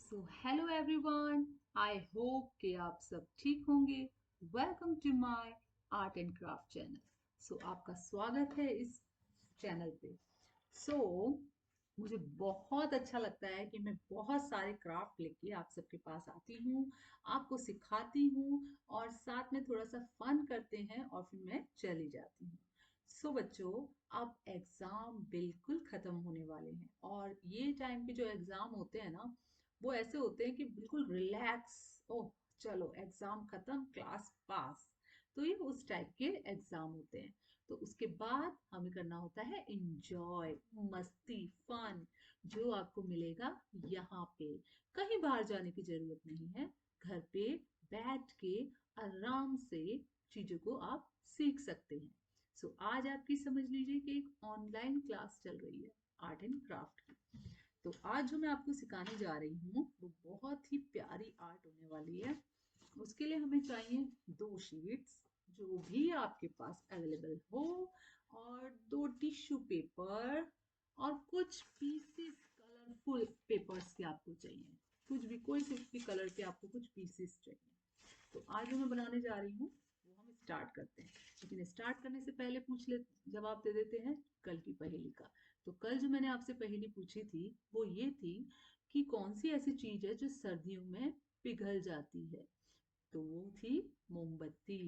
So hello everyone, I hope कि आप सब ठीक होंगे। Welcome to my art and craft channel. आपका स्वागत है इस चैनल पे। सो मुझे बहुत अच्छा लगता है कि मैं बहुत सारे क्राफ्ट लेके आप सबके पास आती हूँ, आपको सिखाती हूँ और साथ में थोड़ा सा फन करते हैं और फिर मैं चली जाती हूँ। बच्चों, अब एग्जाम बिल्कुल खत्म होने वाले हैं और ये टाइम के जो एग्जाम होते हैं ना, वो ऐसे होते हैं कि बिल्कुल रिलैक्स। ओह, चलो एग्जाम खत्म, क्लास पास। तो ये उस टाइप के एग्जाम होते हैं। तो उसके बाद हमें करना होता है इंजॉय, मस्ती, फन, जो आपको मिलेगा यहाँ पे। कहीं बाहर जाने की जरूरत नहीं है, घर पे बैठ के आराम से चीजों को आप सीख सकते हैं। आज आपकी समझ लीजिए कि एक ऑनलाइन क्लास चल रही है आर्ट एंड क्राफ्ट की। तो आज जो मैं आपको सिखाने जा रही हूँ वो बहुत ही प्यारी आर्ट होने वाली है। उसके लिए हमें चाहिए 2 शीट्स, जो भी आपके पास अवेलेबल हो, और 2 टिश्यू पेपर और कुछ पीसेस, कलरफुल पेपर्स के आपको चाहिए। कुछ भी, कोई से भी कलर के आपको कुछ पीसेस चाहिए। तो आज जो मैं बनाने जा रही हूँ वो हम स्टार्ट करते हैं। लेकिन स्टार्ट करने से पहले पूछ ले, जवाब दे देते हैं कल की पहेली का। तो कल जो मैंने आपसे पहेली पूछी थी वो ये थी कि कौन सी ऐसी चीज है जो सर्दियों में पिघल जाती है। तो वो थी मोमबत्ती।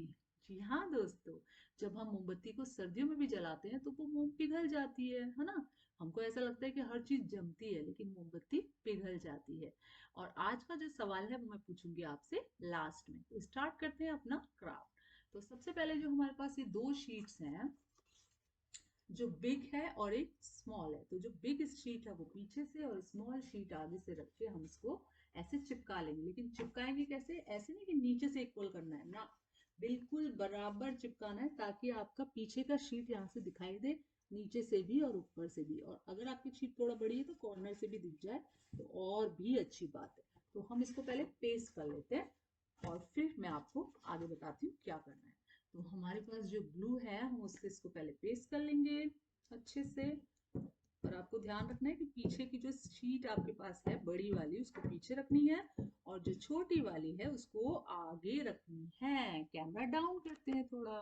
जी हाँ दोस्तों, जब हम मोमबत्ती को सर्दियों में भी जलाते हैं तो वो मोम पिघल जाती है ना। हमको ऐसा लगता है कि हर चीज जमती है, लेकिन मोमबत्ती पिघल जाती है। और आज का जो सवाल है वो मैं पूछूंगी आपसे लास्ट में। तो स्टार्ट करते हैं अपना क्राफ्ट। तो सबसे पहले जो हमारे पास ये 2 शीट्स हैं, जो बिग है और एक स्मॉल है। तो जो बिग शीट है वो पीछे से और स्मॉल शीट आगे से रख के हम इसको ऐसे चिपका लेंगे। लेकिन चिपकाएंगे कैसे? ऐसे नहीं कि नीचे से इक्वल करना है ना, बिल्कुल बराबर चिपकाना है ताकि आपका पीछे का शीट यहाँ से दिखाई दे, नीचे से भी और ऊपर से भी। और अगर आपकी शीट थोड़ा बड़ी है तो कॉर्नर से भी दिख जाए तो और भी अच्छी बात है। तो हम इसको पहले पेस्ट कर लेते हैं और फिर मैं आपको आगे बताती हूँ क्या करना है। तो हमारे पास जो ग्लू है हम उससे इसको पहले पेस्ट कर लेंगे अच्छे से। और आपको ध्यान रखना है कि पीछे की जो शीट आपके पास है बड़ी वाली, उसको पीछे रखनी है और जो छोटी वाली है उसको आगे रखनी है। कैमरा डाउन करते हैं थोड़ा।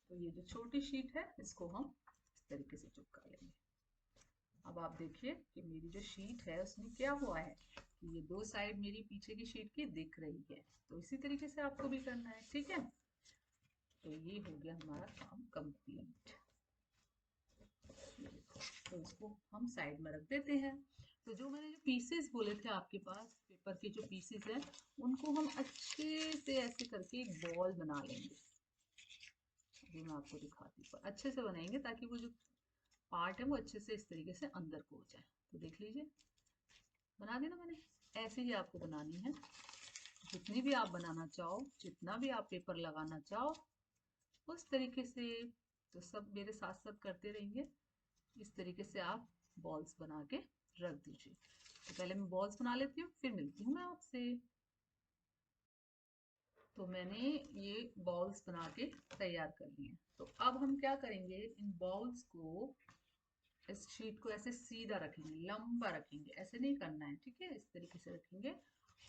तो ये जो छोटी शीट है इसको हम इस तरीके से चिपका लेंगे। अब आप देखिए कि मेरी जो शीट है उसमें क्या हुआ है कि ये 2 साइड मेरी पीछे की शीट की दिख रही है। तो इसी तरीके से आपको भी करना है, ठीक है। तो ये हो गया हमारा काम कंप्लीट। तो इसको हम साइड में रख देते हैं। तो जो मैंने जो पीसेस बोले थे आपके पास, पेपर के जो पीसेस हैं, उनको हम अच्छे से ऐसे करके एक बॉल बना लेंगे। अभी मैं आपको दिखाती हूँ, अच्छे से बनाएंगे ताकि वो जो पार्ट है वो अच्छे से इस तरीके से अंदर को हो जाए। तो देख लीजिए, बना दी ना मैंने। ऐसे ही आपको बनानी है, जितनी भी आप बनाना चाहो, जितना भी आप पेपर लगाना चाहो उस तरीके से। तो सब मेरे साथ साथ करते रहेंगे। इस तरीके से आप बॉल्स बना के रख दीजिए। तो पहले मैं बॉल्स बना लेती हूँ, फिर मिलती हूँ मैं आपसे। तो मैंने ये बॉल्स बना के तैयार कर लिए। तो अब हम क्या करेंगे, इन बॉल्स को, इस शीट को ऐसे सीधा रखेंगे, लंबा रखेंगे, ऐसे नहीं करना है, ठीक है। इस तरीके से रखेंगे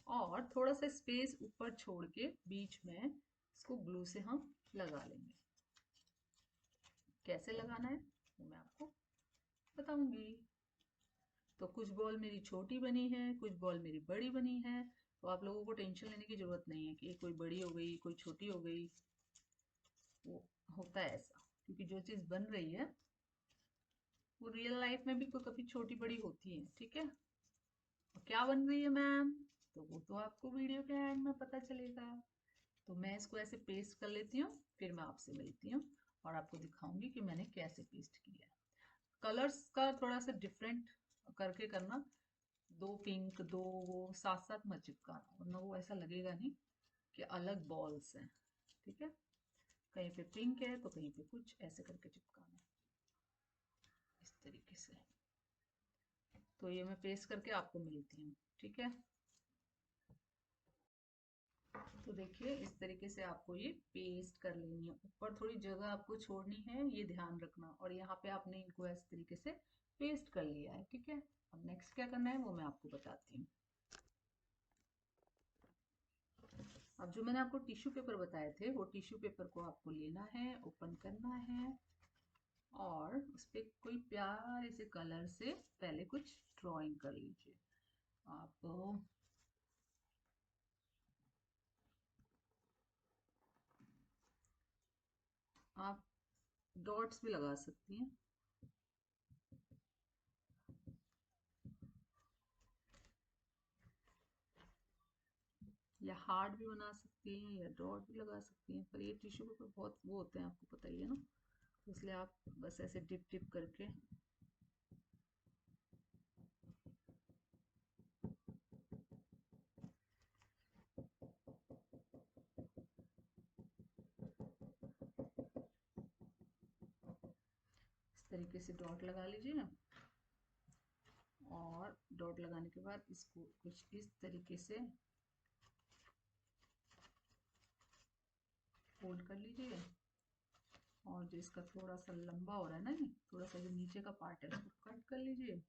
और थोड़ा सा स्पेस ऊपर छोड़ के बीच में इसको ग्लू से हम लगा लेंगे। कैसे लगाना है वो मैं आपको बताऊंगी। तो कुछ बॉल मेरी छोटी बनी है, कुछ बॉल मेरी बड़ी बनी है। तो आप लोगों को टेंशन लेने की जरूरत नहीं है कि कोई बड़ी हो गई कोई छोटी हो गई। वो होता है ऐसा क्योंकि जो चीज़ बन रही है वो रियल लाइफ में भी कोई कभी छोटी बड़ी होती है, ठीक है। और क्या बन रही है मैम, तो वो तो आपको वीडियो के एंड में पता चलेगा। तो मैं इसको ऐसे पेस्ट कर लेती हूँ, फिर मैं आपसे मिलती हूँ और आपको दिखाऊंगी कि मैंने कैसे पेस्ट किया है। कलर्स का थोड़ा सा डिफरेंट करके करना, 2 पिंक 2 वो साथ साथ मत चिपकाना, वरना वो ऐसा लगेगा नहीं कि अलग बॉल्स हैं, ठीक है। कहीं पे पिंक है तो कहीं पे कुछ, ऐसे करके चिपकाना इस तरीके से। तो ये मैं पेस्ट करके आपको मिलती हूँ, ठीक है। तो देखिए इस तरीके से आपको ये पेस्ट कर लेनी है। ऊपर थोड़ी जगह आपको छोड़नी है, ये ध्यान रखना। और यहाँ पे आपने इनको इस तरीके से पेस्ट कर लिया है, ठीक है। अब नेक्स्ट क्या करना है वो मैं आपको बताती हूँ। अब जो मैंने आपको टिश्यू पेपर बताए थे, वो टिश्यू पेपर को आपको लेना है, ओपन करना है और उस पर कोई प्यारे से कलर से पहले कुछ ड्राइंग कर लीजिए। आप आप डॉट्स भी लगा सकती हैं या हार्ट भी बना सकती हैं या डॉट भी लगा सकती हैं, पर ये टिश्यू पेपर बहुत वो होते हैं, आपको पता ही है ना, तो इसलिए आप बस ऐसे डिप डिप करके इस तरीके से डॉट लगा लीजिए। और डॉट लगाने के बाद इसको कुछ इस तरीके से फोल्ड कर लीजिए। और जो इसका थोड़ा सा लंबा हो रहा है ना, ये थोड़ा सा जो नीचे का पार्ट है उसको कट कर लीजिए।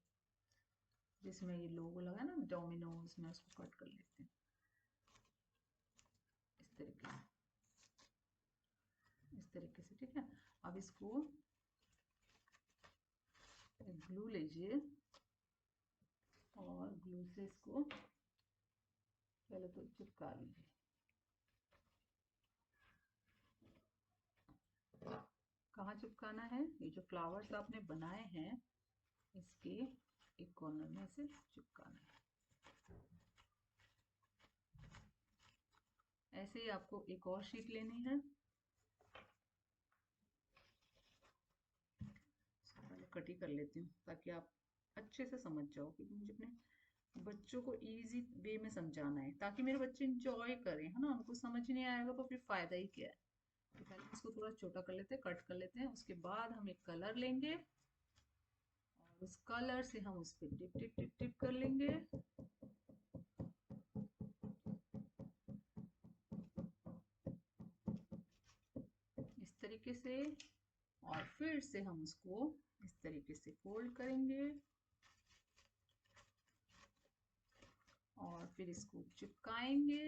जिसमें ये लोगो लगा है ना डोमिनोज में, उसको कट कर लेते हैं इस तरीके से, इस तरीके से, ठीक है। अब इसको ग्लू लीजिए और ग्लू से इसको पहले तो चिपका लीजिए। कहाँ चिपकाना है? ये जो फ्लावर्स आपने बनाए हैं इसके एक कॉर्नर में से चिपकाना है। ऐसे ही आपको एक और शीट लेनी है। पहले कट ही कर लेती हूँ ताकि आप अच्छे से समझ जाओ, क्योंकि मुझे अपने बच्चों को इजी वे में समझाना है ताकि मेरे बच्चे इंजॉय करें, है ना। उनको समझ नहीं आएगा तो फिर फायदा ही क्या है। तो पहले इसको थोड़ा छोटा कर लेते हैं, कट कर लेते हैं। उसके बाद हम एक कलर लेंगे और उस कलर से हम उस पर टिप टिप टिप टिप कर लेंगे इस तरीके से। और फिर से हम उसको इस तरीके से फोल्ड करेंगे और फिर इसको चिपकाएंगे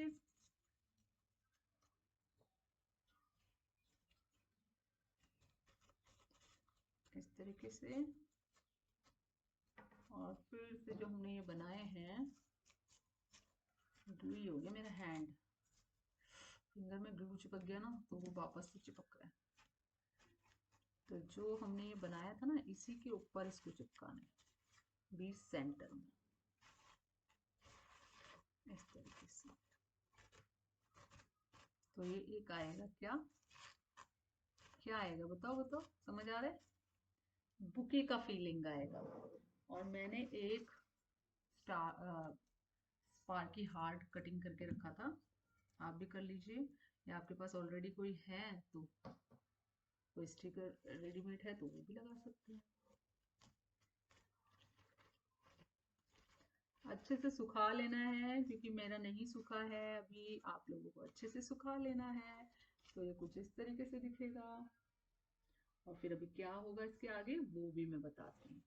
इस तरीके से। और फिर से जो हमने ये बनाए हैं, ग्लू हो गया मेरा हैंड, फिंगर में ग्लू चिपक गया ना, तो वो वापस से चिपक रहा है। तो जो हमने ये बनाया था ना, इसी के ऊपर इसको चिपकाना है बीच सेंटर में इस तरीके से। तो ये एक आएगा, क्या क्या आएगा बताओ बताओ, समझ आ रहा है? बुके का फीलिंग आएगा। और मैंने एक स्पार्की हार्ट कटिंग करके रखा था, आप भी कर लीजिए, या आपके पास ऑलरेडी कोई है तो कोई स्टिकर रेडीमेड है तो वो भी लगा सकते हैं। अच्छे से सुखा लेना है, क्योंकि मेरा नहीं सूखा है अभी, आप लोगों को अच्छे से सुखा लेना है। तो ये कुछ इस तरीके से दिखेगा। और फिर अभी क्या होगा इसके आगे वो भी मैं बताती हूँ।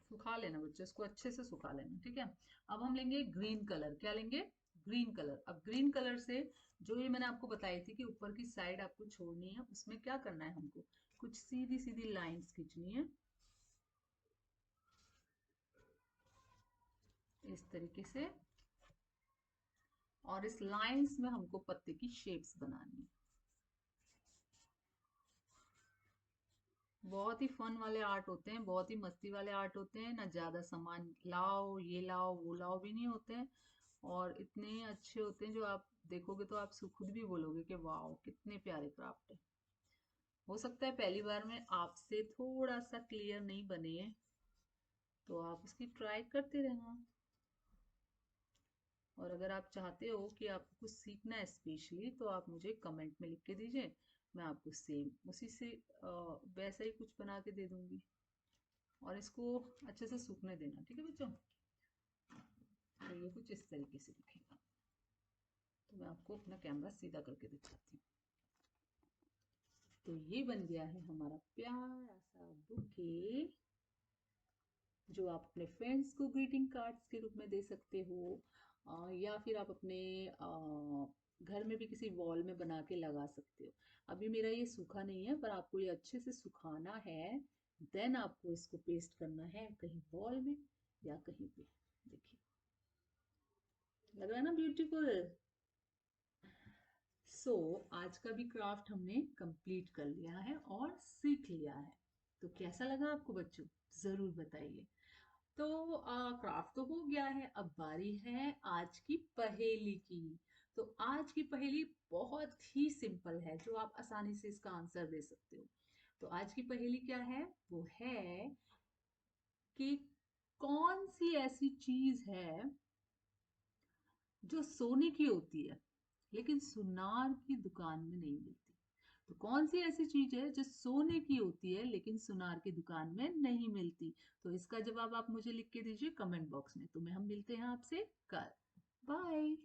सुखा लेना बच्चे, इसको अच्छे से सुखा लेना, ठीक है। अब हम लेंगे ग्रीन कलर। क्या लेंगे? Green colour. अब ग्रीन कलर से जो ये मैंने आपको बताई थी कि ऊपर की साइड आपको छोड़नी है, उसमें क्या करना है हमको, कुछ सीधी सीधी लाइंस खींचनी है इस तरीके से। और इस लाइंस में हमको पत्ते की शेप्स बनानी है। बहुत ही फन वाले आर्ट होते हैं, बहुत ही मस्ती वाले आर्ट होते हैं ना, ज्यादा सामान लाओ ये लाओ वो लाओ भी नहीं होते हैं। और इतने अच्छे होते हैं, जो आप देखोगे तो आप खुद भी बोलोगे कि वाह कितने प्यारे क्राफ्ट है। हो सकता है पहली बार में आपसे थोड़ा सा क्लियर नहीं बने, तो आप इसकी ट्राई करते रहना। और अगर आप चाहते हो कि आपको कुछ सीखना है स्पेशली, तो आप मुझे कमेंट में लिख के दीजिए, मैं आपको सेम उसी से वैसा ही कुछ बना के दे दूंगी। और इसको अच्छे से सूखने देना, ठीक है बच्चों। तो ये कुछ इस तरीके से दिखेगा। तो मैं आपको अपना कैमरा सीधा करके दिखाती हूँ। तो ये बन गया है हमारा प्यारा सा बुके, जो आप अपने फ्रेंड्स को ग्रीटिंग कार्ड्स के रूप में दे सकते हो, या फिर आप अपने घर में भी किसी वॉल में बना के लगा सकते हो। अभी मेरा ये सूखा नहीं है, पर आपको ये अच्छे से सुखाना है। देन आपको इसको पेस्ट करना है कहीं वॉल में या कहीं पे। देखिए, लग रहा है ना ब्यूटीफुल। सो आज का भी क्राफ्ट हमने कंप्लीट कर लिया है और सीख लिया है। तो कैसा लगा आपको बच्चों, जरूर बताइए। तो क्राफ्ट तो हो गया है, अब बारी है आज की पहेली की। तो आज की पहेली बहुत ही सिंपल है, जो आप आसानी से इसका आंसर दे सकते हो। तो आज की पहेली क्या है, वो है कि कौन सी ऐसी चीज है जो सोने की होती है लेकिन सुनार की दुकान में नहीं मिलती। तो कौन सी ऐसी चीज है जो सोने की होती है लेकिन सुनार की दुकान में नहीं मिलती। तो इसका जवाब आप मुझे लिख के दीजिए कमेंट बॉक्स में। तो हम मिलते हैं आपसे कल। बाय।